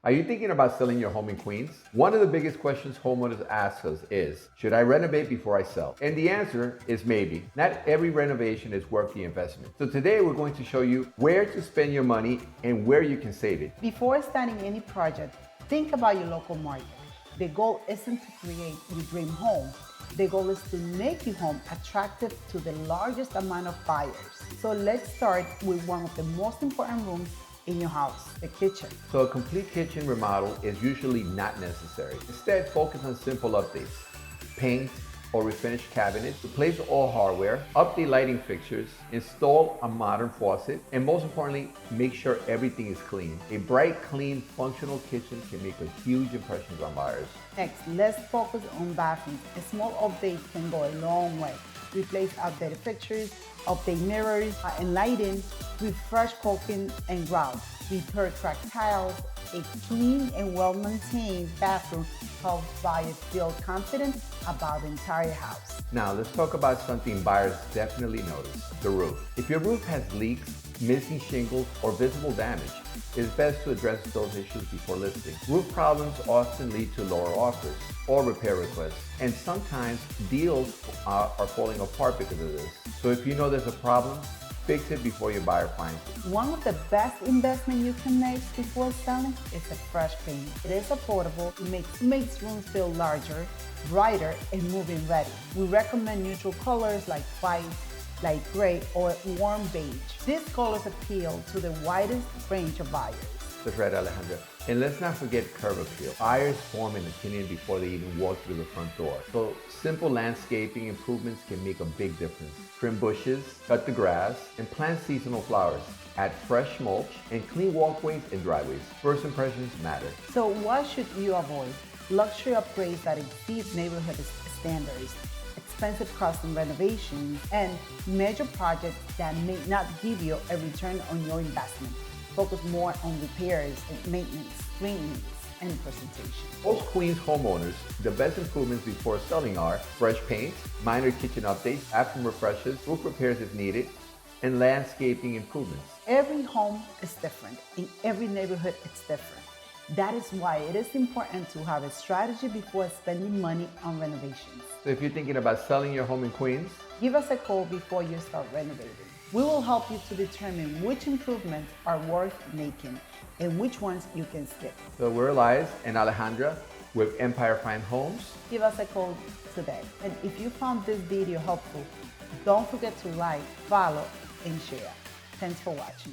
Are you thinking about selling your home in Queens? One of the biggest questions homeowners ask us is, should I renovate before I sell? And the answer is maybe. Not every renovation is worth the investment. So today we're going to show you where to spend your money and where you can save it. Before starting any project, think about your local market. The goal isn't to create your dream home. The goal is to make your home attractive to the largest amount of buyers. So let's start with one of the most important rooms in your house, the kitchen. So a complete kitchen remodel is usually not necessary. Instead, focus on simple updates. Paint or refinish cabinets, replace all hardware, update lighting fixtures, install a modern faucet, and most importantly, make sure everything is clean. A bright, clean, functional kitchen can make a huge impression on buyers. Next, let's focus on bathrooms. A small update can go a long way. Replace outdated fixtures, update mirrors and lighting, refresh caulking and grout, repair cracked tiles. A clean and well-maintained bathroom helps buyers feel confident about the entire house. Now let's talk about something buyers definitely notice, the roof. If your roof has leaks, missing shingles, or visible damage, it's best to address those issues before listing. Roof problems often lead to lower offers or repair requests, and sometimes deals are falling apart because of this. So if you know there's a problem, fix it before your buyer finds it. One of the best investments you can make before selling is a fresh paint. It is affordable, it makes rooms feel larger, brighter, and move-in ready. We recommend neutral colors like white, light gray, or warm beige. These colors appeal to the widest range of buyers. That's right, Alejandra. And let's not forget curb appeal. Buyers form an opinion before they even walk through the front door. So simple landscaping improvements can make a big difference. Trim bushes, cut the grass, and plant seasonal flowers. Add fresh mulch and clean walkways and driveways. First impressions matter. So what should you avoid? Luxury upgrades that exceed neighborhood standards, expensive custom renovations, and major projects that may not give you a return on your investment. Focus more on repairs and maintenance, cleanliness, and presentation. Most Queens homeowners, the best improvements before selling are fresh paint, minor kitchen updates, bathroom refreshes, roof repairs if needed, and landscaping improvements. Every home is different. In every neighborhood, it's different. That is why it is important to have a strategy before spending money on renovations. So if you're thinking about selling your home in Queens, give us a call before you start renovating. We will help you to determine which improvements are worth making and which ones you can skip. So we're Elias and Alejandra with Empire Fine Homes. Give us a call today. And if you found this video helpful, don't forget to like, follow, and share. Thanks for watching.